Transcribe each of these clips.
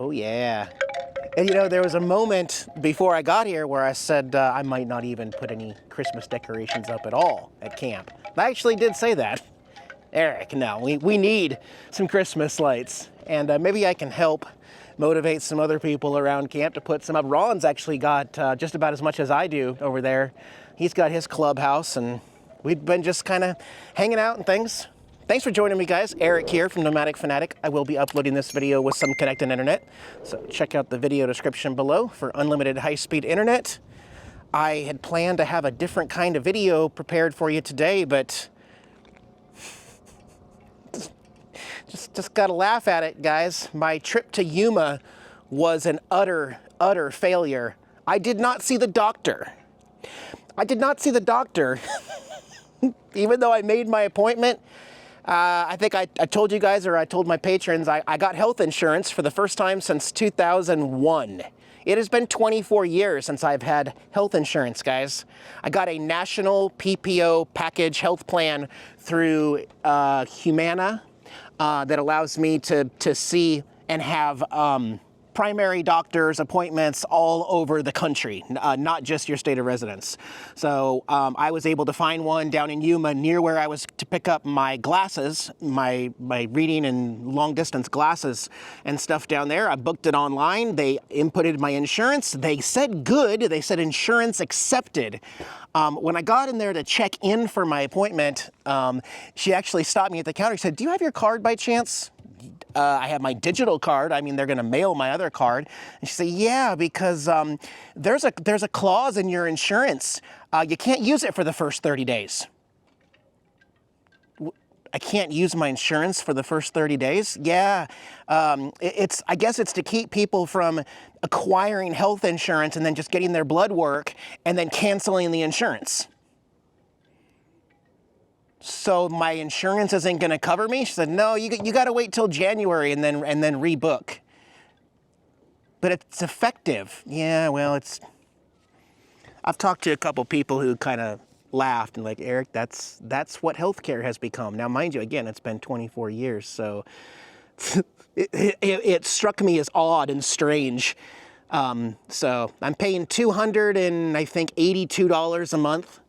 Oh yeah. And you know, there was a moment before I got here where I said I might not even put any Christmas decorations up at all at camp. I actually did say that. Eric, no, we need some Christmas lights. And maybe I can help motivate some other people around camp to put some up. Ron's actually got just about as much as I do over there. He's got his clubhouse, and we've been just kind of hanging out and things. Thanks for joining me, guys. Eric here from Nomadic Fanatic. I will be uploading this video with some Connecten internet, so check out the video description below for unlimited high-speed internet. I had planned to have a different kind of video prepared for you today, but just gotta laugh at it, guys. My trip to Yuma was an utter failure. I did not see the doctor. I did not see the doctor, even though I made my appointment. I think I told you guys, or I told my patrons, I got health insurance for the first time since 2001. It has been 24 years since I've had health insurance, guys. I got a national PPO package health plan through Humana that allows me to see and have primary doctors' appointments all over the country, not just your state of residence. So I was able to find one down in Yuma near where I was to pick up my glasses, my reading and long distance glasses and stuff down there. I booked it online. They inputted my insurance. They said good. They said insurance accepted. When I got in there to check in for my appointment, she actually stopped me at the counter. She said, "Do you have your card by chance?" I have my digital card. I mean, they're going to mail my other card. And she said, "Yeah, because there's a clause in your insurance. You can't use it for the first 30 days. I can't use my insurance for the first 30 days? Yeah. I guess it's to keep people from acquiring health insurance and then just getting their blood work and then canceling the insurance. So my insurance isn't going to cover me?" She said, "No, you got to wait till January and then rebook." But it's effective. Yeah, well, I've talked to a couple people who kind of laughed and like, "Eric, that's what healthcare has become." Now, mind you, again, it's been 24 years, so it struck me as odd and strange. So I'm paying $282 a month.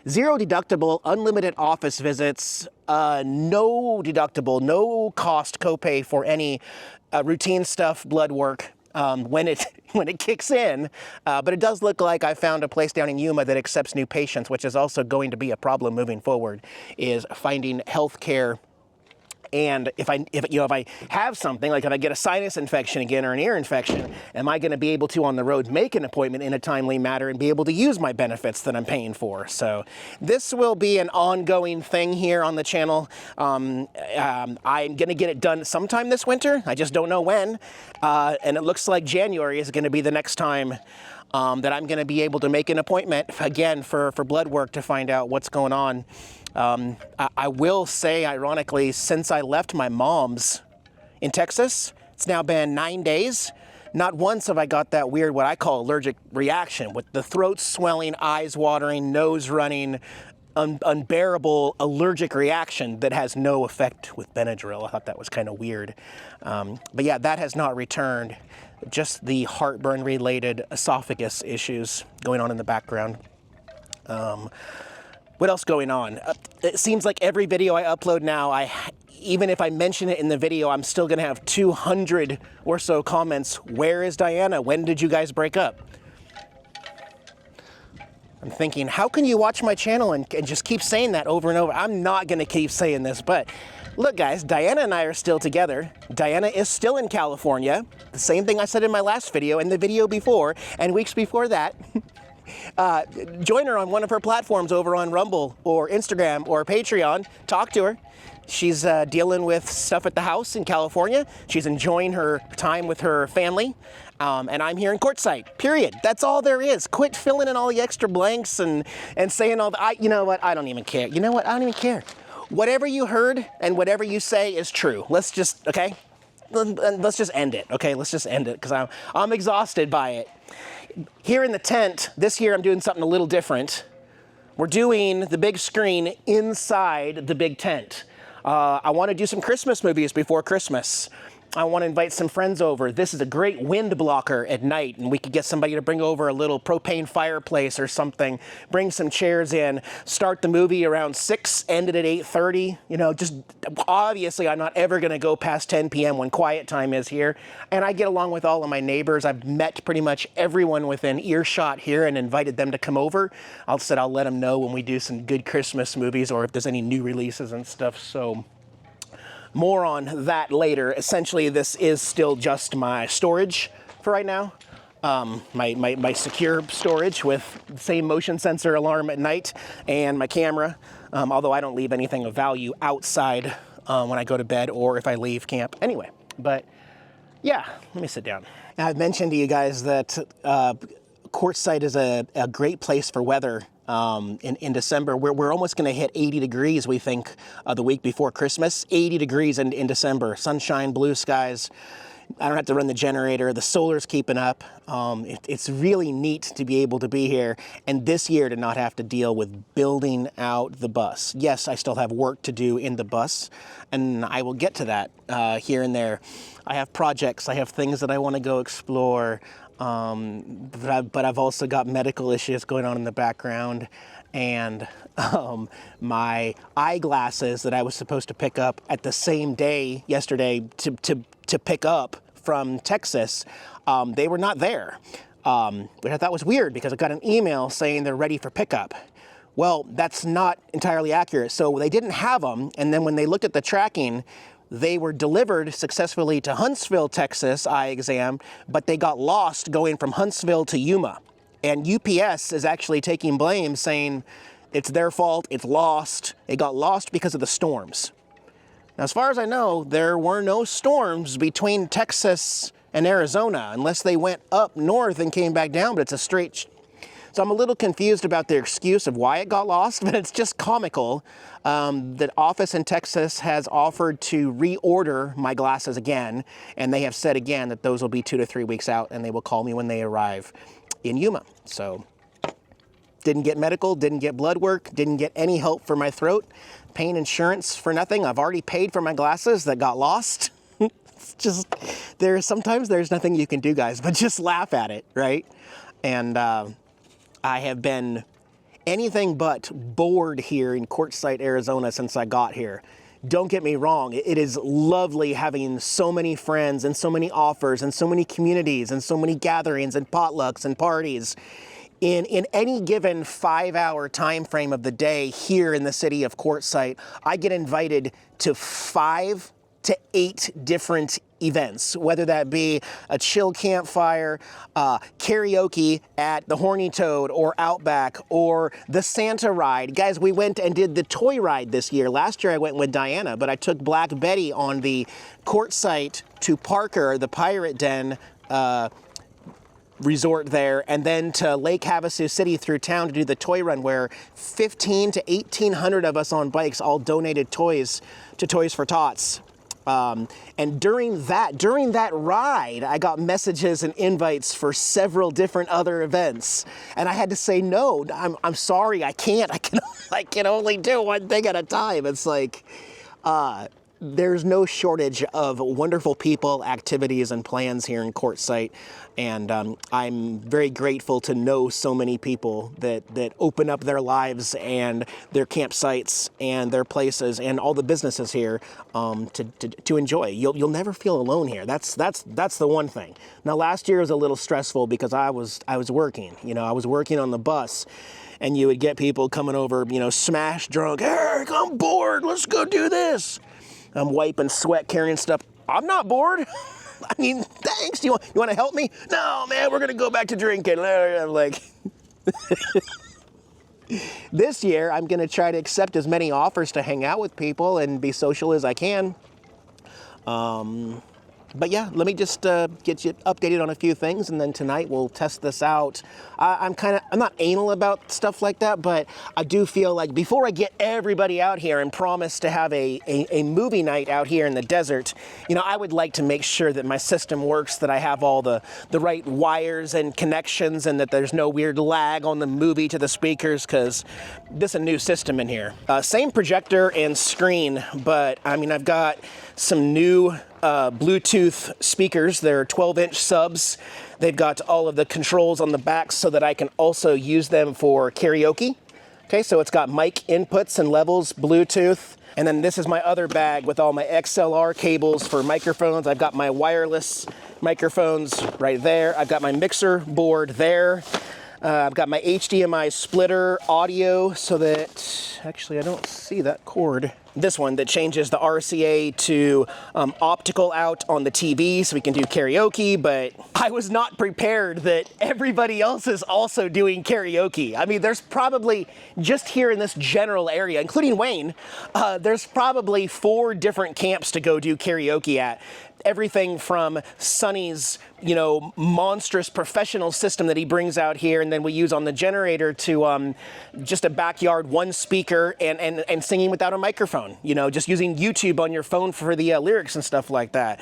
Zero deductible, unlimited office visits, no deductible, no cost copay for any routine stuff, blood work when it kicks in. But it does look like I found a place down in Yuma that accepts new patients, which is also going to be a problem moving forward, is finding health care. And if I have something, like if I get a sinus infection again or an ear infection, am I going to be able to on the road make an appointment in a timely manner and be able to use my benefits that I'm paying for? So this will be an ongoing thing here on the channel. I'm going to get it done sometime this winter. I just don't know when. And it looks like January is going to be the next time that I'm going to be able to make an appointment again for blood work to find out what's going on. I will say, ironically, since I left my mom's in Texas, it's now been 9 days. Not once have I got that weird, what I call allergic reaction, with the throat swelling, eyes watering, nose running, unbearable allergic reaction that has no effect with Benadryl. I thought that was kind of weird. But yeah, that has not returned. Just the heartburn-related esophagus issues going on in the background. What else going on? It seems like every video I upload now, even if I mention it in the video, I'm still going to have 200 or so comments. Where is Diana? When did you guys break up? I'm thinking, how can you watch my channel and just keep saying that over and over? I'm not going to keep saying this, but look, guys, Diana and I are still together. Diana is still in California. The same thing I said in my last video and the video before and weeks before that. Join her on one of her platforms over on Rumble or Instagram or Patreon. Talk to her. She's dealing with stuff at the house in California. She's enjoying her time with her family. And I'm here in Quartzsite, period. That's all there is. Quit filling in all the extra blanks and saying all the, you know what, I don't even care. You know what, I don't even care. Whatever you heard and whatever you say is true. Let's just, okay? Let's just end it, okay? Let's just end it, because I'm exhausted by it. Here in the tent, this year I'm doing something a little different. We're doing the big screen inside the big tent. I want to do some Christmas movies before Christmas. I want to invite some friends over. This is a great wind blocker at night, and we could get somebody to bring over a little propane fireplace or something, bring some chairs in, start the movie around 6, end it at 8:30. You know, just obviously I'm not ever going to go past 10 p.m. when quiet time is here. And I get along with all of my neighbors. I've met pretty much everyone within earshot here and invited them to come over. I'll let them know when we do some good Christmas movies or if there's any new releases and stuff. So more on that later. Essentially, this is still just my storage for right now. My secure storage with the same motion sensor alarm at night and my camera, although I don't leave anything of value outside when I go to bed or if I leave camp anyway. But yeah, let me sit down. Now, I've mentioned to you guys that Quartzsite is a great place for weather. In December, we're almost going to hit 80 degrees, we think, the week before Christmas. 80 degrees in December. Sunshine, blue skies. I don't have to run the generator. The solar's keeping up. It's really neat to be able to be here, and this year to not have to deal with building out the bus. Yes, I still have work to do in the bus, and I will get to that here and there. I have projects. I have things that I want to go explore. But I've also got medical issues going on in the background, and my eyeglasses that I was supposed to pick up at the same day yesterday to pick up from Texas, they were not there, which I thought was weird because I got an email saying they're ready for pickup. Well, that's not entirely accurate. So they didn't have them, and then when they looked at the tracking, they were delivered successfully to Huntsville, Texas, eye exam, but they got lost going from Huntsville to Yuma. And UPS is actually taking blame, saying it's their fault, it's lost. It got lost because of the storms. Now, as far as I know, there were no storms between Texas and Arizona, unless they went up north and came back down, but it's a straight. So I'm a little confused about their excuse of why it got lost, but it's just comical. That office in Texas has offered to reorder my glasses again, and they have said again that those will be 2 to 3 weeks out, and they will call me when they arrive in Yuma. So didn't get medical, didn't get blood work, didn't get any help for my throat, paying insurance for nothing. I've already paid for my glasses that got lost. It's just, sometimes there's nothing you can do, guys, but just laugh at it, right? And I have been anything but bored here in Quartzsite, Arizona since I got here. Don't get me wrong, it is lovely having so many friends and so many offers and so many communities and so many gatherings and potlucks and parties. In any given 5-hour time frame of the day here in the city of Quartzsite, I get invited to 5 to 8 different events, whether that be a chill campfire, karaoke at the Horny Toad or Outback, or the Santa ride. Guys, we went and did the toy ride this year. Last year I went with Diana, but I took Black Betty on the Quartzsite to Parker, the Pirate Den resort there, and then to Lake Havasu City through town to do the toy run, where 1,500 to 1,800 of us on bikes all donated toys to Toys for Tots. And during that ride, I got messages and invites for several different other events, and I had to say no. I'm sorry, I can't. I can only do one thing at a time. It's like there's no shortage of wonderful people, activities, and plans here in Quartzsite, and I'm very grateful to know so many people that open up their lives and their campsites and their places and all the businesses here to enjoy. You'll never feel alone here. That's the one thing. Now, last year was a little stressful because I was working. You know, I was working on the bus. And you would get people coming over, you know, smash drunk. Eric, I'm bored. Let's go do this. I'm wiping sweat, carrying stuff. I'm not bored. I mean, thanks. You want to help me? No, man, we're going to go back to drinking. I'm like, this year, I'm going to try to accept as many offers to hang out with people and be social as I can. But yeah, let me just get you updated on a few things, and then tonight we'll test this out. I'm not anal about stuff like that, but I do feel like before I get everybody out here and promise to have a movie night out here in the desert, you know, I would like to make sure that my system works, that I have all the right wires and connections, and that there's no weird lag on the movie to the speakers, because this is a new system in here. Same projector and screen, but I mean, I've got some new Bluetooth speakers. They're 12-inch subs. They've got all of the controls on the back so that I can also use them for karaoke. Okay, so it's got mic inputs and levels, Bluetooth. And then this is my other bag with all my XLR cables for microphones. I've got my wireless microphones right there. I've got my mixer board there. I've got my HDMI splitter audio so that, actually I don't see that cord. This one that changes the RCA to optical out on the TV so we can do karaoke, but I was not prepared that everybody else is also doing karaoke. I mean, there's probably, just here in this general area, including Wayne, there's probably 4 different camps to go do karaoke at. Everything from Sonny's, you know, monstrous professional system that he brings out here and then we use on the generator to just a backyard, one speaker and singing without a microphone, you know, just using YouTube on your phone for the lyrics and stuff like that.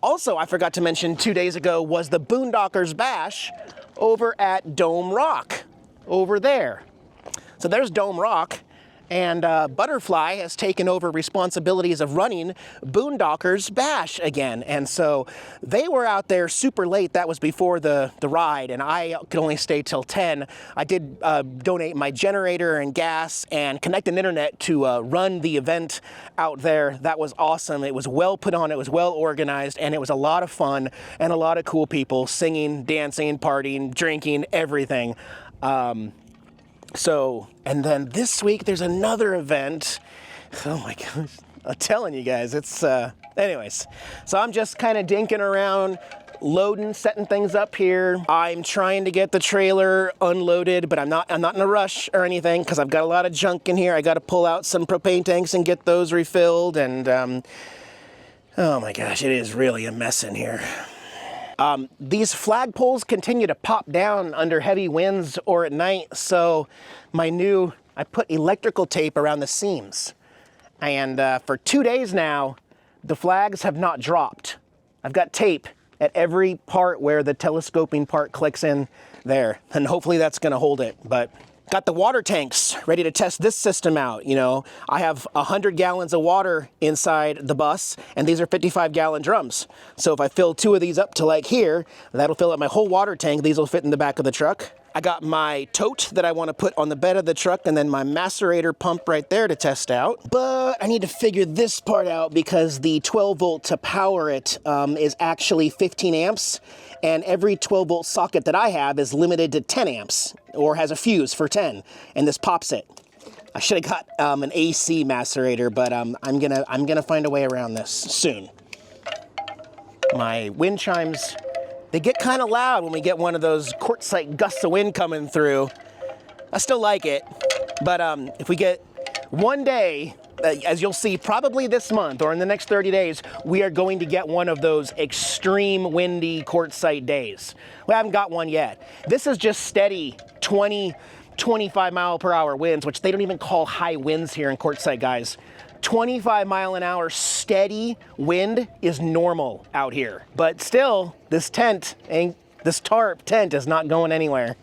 Also, I forgot to mention 2 days ago was the Boondockers Bash over at Dome Rock over there. So there's Dome Rock. And Butterfly has taken over responsibilities of running Boondockers Bash again. And so they were out there super late. That was before the ride, and I could only stay till 10. I did donate my generator and gas and Connecten internet to run the event out there. That was awesome. It was well put on, it was well organized, and it was a lot of fun and a lot of cool people singing, dancing, partying, drinking, everything. So, and then this week there's another event. Oh my gosh, I'm telling you guys, it's, anyways. So I'm just kind of dinking around, loading, setting things up here. I'm trying to get the trailer unloaded, but I'm not in a rush or anything because I've got a lot of junk in here. I got to pull out some propane tanks and get those refilled. And, oh my gosh, it is really a mess in here. These flagpoles continue to pop down under heavy winds or at night, so I put electrical tape around the seams. And for 2 days now, the flags have not dropped. I've got tape at every part where the telescoping part clicks in there, and hopefully that's going to hold it. But got the water tanks ready to test this system out. You know, I have 100 gallons of water inside the bus, and these are 55-gallon drums. So if I fill 2 of these up to like here, that'll fill up my whole water tank. These will fit in the back of the truck. I got my tote that I want to put on the bed of the truck, and then my macerator pump right there to test out. But I need to figure this part out because the 12 volt to power it is actually 15 amps. And every 12-volt socket that I have is limited to 10 amps, or has a fuse for 10, and this pops it. I should have got an AC macerator, but I'm gonna find a way around this soon. My wind chimes, they get kind of loud when we get one of those Quartzsite gusts of wind coming through. I still like it, but if we get one day, as you'll see probably this month or in the next 30 days, we are going to get one of those extreme windy Quartzsite days. We haven't got one yet. This is just steady 20, 25 mile per hour winds, which they don't even call high winds here in Quartzsite, guys. 25 mile an hour steady wind is normal out here. But still, this tarp tent is not going anywhere.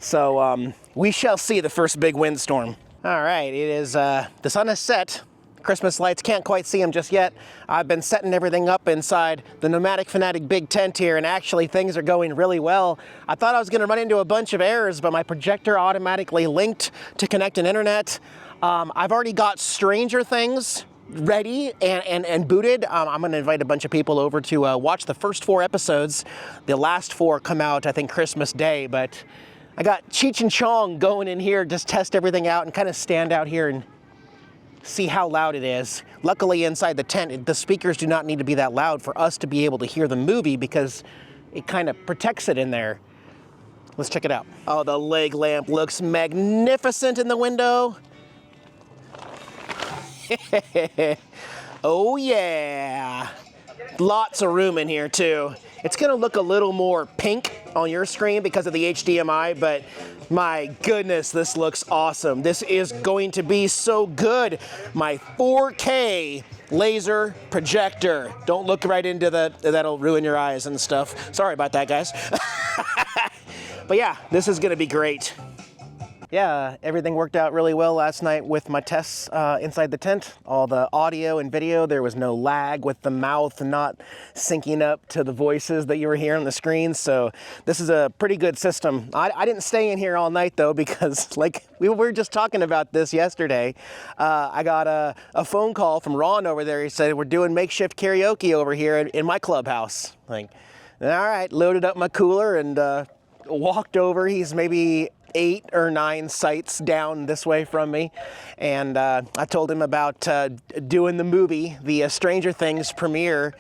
So we shall see the first big windstorm. All right, it is, the sun has set. Christmas lights, can't quite see them just yet. I've been setting everything up inside the Nomadic Fanatic big tent here, and actually things are going really well. I thought I was gonna run into a bunch of errors, but my projector automatically linked to Connecten internet. I've already got Stranger Things ready and booted. I'm gonna invite a bunch of people over to watch the first 4 episodes. The last 4 come out, I think, Christmas Day, but I got Cheech and Chong going in here, just test everything out and kind of stand out here and see how loud it is. Luckily inside the tent, the speakers do not need to be that loud for us to be able to hear the movie because it kind of protects it in there. Let's check it out. Oh, the leg lamp looks magnificent in the window. Oh yeah. Lots of room in here too. It's gonna look a little more pink on your screen because of the HDMI, but my goodness, this looks awesome. This is going to be so good. My 4K laser projector. Don't look right into that'll ruin your eyes and stuff. Sorry about that, guys. But yeah, this is gonna be great. Yeah, everything worked out really well last night with my tests inside the tent. All the audio and video, there was no lag with the mouth not syncing up to the voices that you were hearing on the screen. So this is a pretty good system. I didn't stay in here all night though, because like we were just talking about this yesterday. I got a phone call from Ron over there. He said, we're doing makeshift karaoke over here in my clubhouse. Like, all right, loaded up my cooler and walked over. He's maybe 8 or 9 sites down this way from me, and I told him about doing the movie, the Stranger Things premiere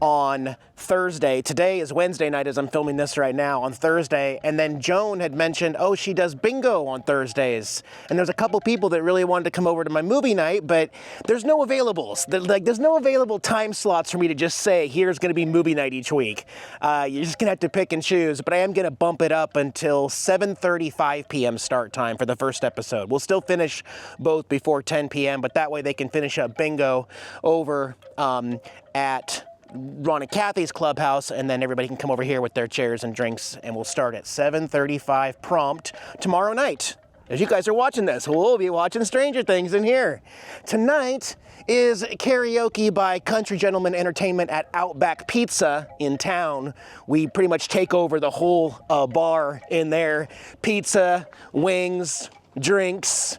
on Thursday. Today is Wednesday night as I'm filming this right now, on Thursday, and then Joan had mentioned, oh, she does bingo on Thursdays, and there's a couple people that really wanted to come over to my movie night, but there's no availables. There's no available time slots for me to just say, here's going to be movie night each week. You're just going to have to pick and choose, but I am going to bump it up until 7:35 p.m. start time for the first episode. We'll still finish both before 10 p.m., but that way they can finish up bingo over at Ron and Kathy's clubhouse, and then everybody can come over here with their chairs and drinks, and we'll start at 7:35 prompt tomorrow night. As you guys are watching this, we'll be watching Stranger Things in here. Tonight is karaoke by Country Gentleman Entertainment at Outback Pizza in town. We pretty much take over the whole bar in there. Pizza, wings, drinks.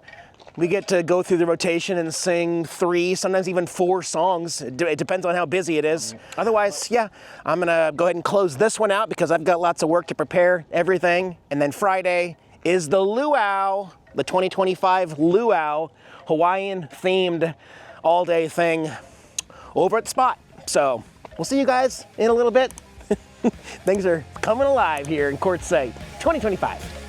We get to go through the rotation and sing 3, sometimes even 4 songs. It depends on how busy it is. Otherwise, yeah, I'm gonna go ahead and close this one out because I've got lots of work to prepare everything. And then Friday is the luau, the 2025 luau, Hawaiian themed all day thing over at the spot. So we'll see you guys in a little bit. Things are coming alive here in Quartzsite 2025.